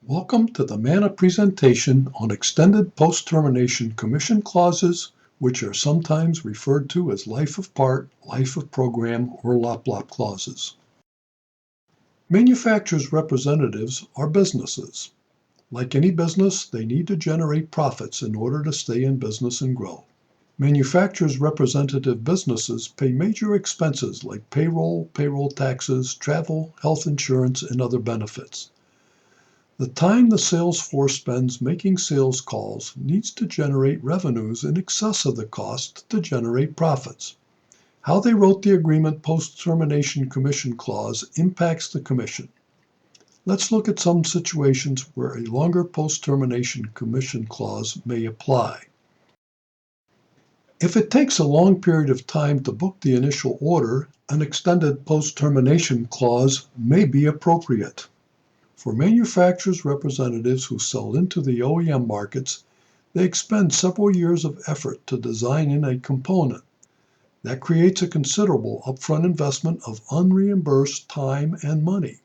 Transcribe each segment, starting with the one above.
Welcome to the MANA presentation on extended post-termination commission clauses, which are sometimes referred to as life of part, life of program, or lop-lop clauses. Manufacturers' representatives are businesses. Like any business, they need to generate profits in order to stay in business and grow. Manufacturers' representative businesses pay major expenses like payroll taxes, travel, health insurance, and other benefits. The time the sales force spends making sales calls needs to generate revenues in excess of the cost to generate profits. How they wrote the agreement post-termination commission clause impacts the commission. Let's look at some situations where a longer post-termination commission clause may apply. If it takes a long period of time to book the initial order, an extended post-termination clause may be appropriate. For manufacturers' representatives who sell into the OEM markets, they expend several years of effort to design in a component. That creates a considerable upfront investment of unreimbursed time and money.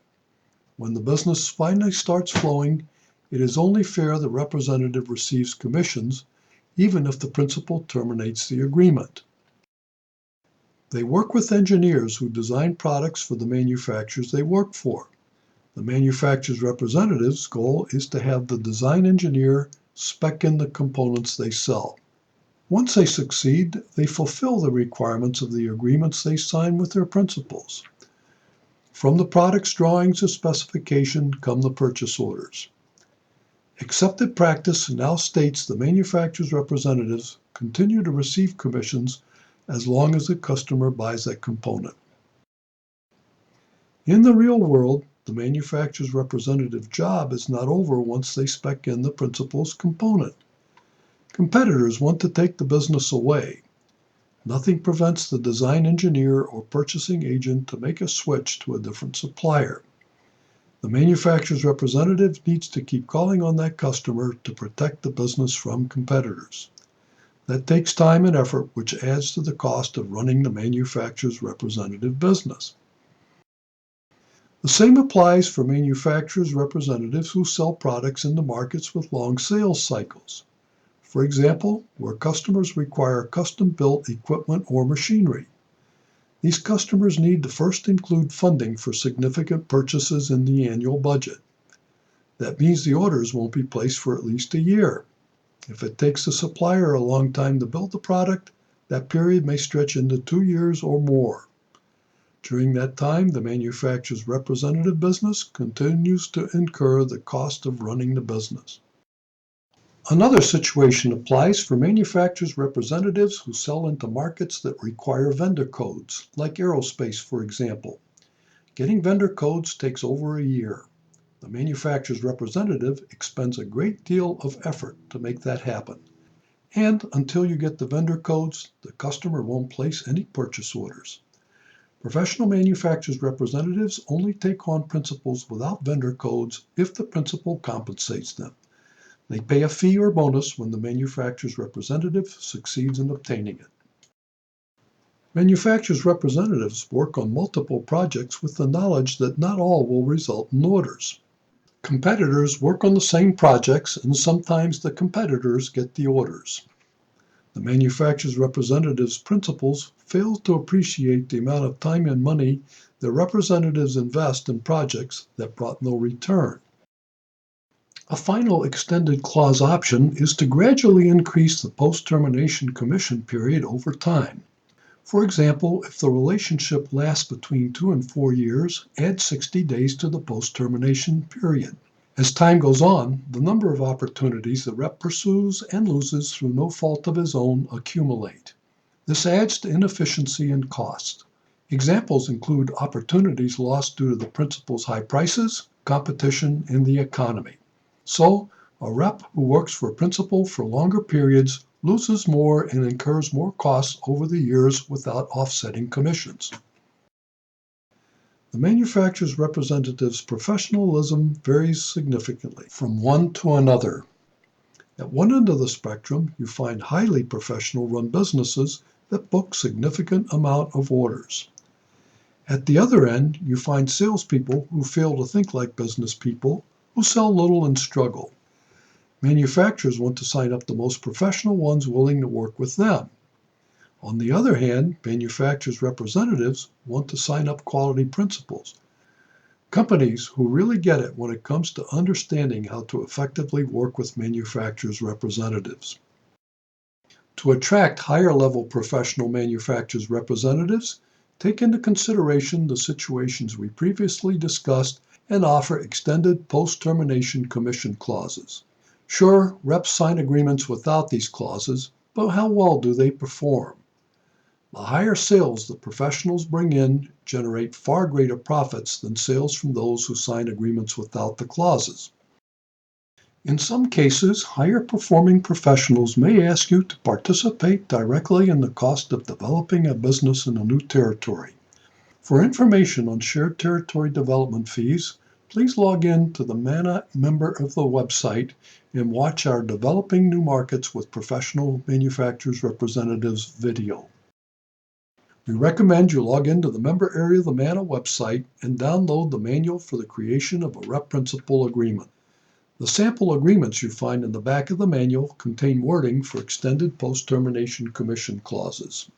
When the business finally starts flowing, it is only fair the representative receives commissions, even if the principal terminates the agreement. They work with engineers who design products for the manufacturers they work for. The manufacturer's representative's goal is to have the design engineer spec in the components they sell. Once they succeed, they fulfill the requirements of the agreements they sign with their principals. From the product's drawings to specification come the purchase orders. Accepted practice now states the manufacturer's representatives continue to receive commissions as long as the customer buys that component. In the real world, the manufacturer's representative job is not over once they spec in the principal's component. Competitors want to take the business away. Nothing prevents the design engineer or purchasing agent to make a switch to a different supplier. The manufacturer's representative needs to keep calling on that customer to protect the business from competitors. That takes time and effort, which adds to the cost of running the manufacturer's representative business. The same applies for manufacturers' representatives who sell products into markets with long sales cycles. For example, where customers require custom-built equipment or machinery. These customers need to first include funding for significant purchases in the annual budget. That means the orders won't be placed for at least a year. If it takes the supplier a long time to build the product, that period may stretch into 2 years or more. During that time, the manufacturer's representative business continues to incur the cost of running the business. Another situation applies for manufacturers' representatives who sell into markets that require vendor codes, like aerospace, for example. Getting vendor codes takes over a year. The manufacturer's representative expends a great deal of effort to make that happen. And until you get the vendor codes, the customer won't place any purchase orders. Professional manufacturers' representatives only take on principals without vendor codes if the principal compensates them. They pay a fee or bonus when the manufacturer's representative succeeds in obtaining it. Manufacturers' representatives work on multiple projects with the knowledge that not all will result in orders. Competitors work on the same projects, and sometimes the competitors get the orders. The manufacturer's representatives' principals fail to appreciate the amount of time and money their representatives invest in projects that brought no return. A final extended clause option is to gradually increase the post-termination commission period over time. For example, if the relationship lasts between 2 and 4 years, add 60 days to the post-termination period. As time goes on, the number of opportunities the rep pursues and loses through no fault of his own accumulate. This adds to inefficiency and cost. Examples include opportunities lost due to the principal's high prices, competition, and the economy. So, a rep who works for a principal for longer periods loses more and incurs more costs over the years without offsetting commissions. The manufacturer's representative's professionalism varies significantly from one to another. At one end of the spectrum, you find highly professional run businesses that book significant amount of orders. At the other end, you find salespeople who fail to think like business people, who sell little and struggle. Manufacturers want to sign up the most professional ones willing to work with them. On the other hand, manufacturers' representatives want to sign up quality principals, companies who really get it when it comes to understanding how to effectively work with manufacturers' representatives. To attract higher-level professional manufacturers' representatives, take into consideration the situations we previously discussed and offer extended post-termination commission clauses. Sure, reps sign agreements without these clauses, but how well do they perform? The higher sales the professionals bring in generate far greater profits than sales from those who sign agreements without the clauses. In some cases, higher performing professionals may ask you to participate directly in the cost of developing a business in a new territory. For information on shared territory development fees, please log in to the MANA member of the website and watch our Developing New Markets with Professional Manufacturers Representatives video. We recommend you log into the member area of the MANA website and download the manual for the creation of a rep principal agreement. The sample agreements you find in the back of the manual contain wording for extended post-termination commission clauses.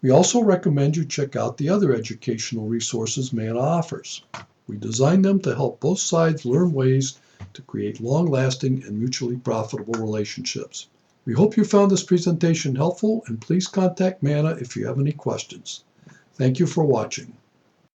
We also recommend you check out the other educational resources MANA offers. We designed them to help both sides learn ways to create long-lasting and mutually profitable relationships. We hope you found this presentation helpful, and please contact MANA if you have any questions. Thank you for watching.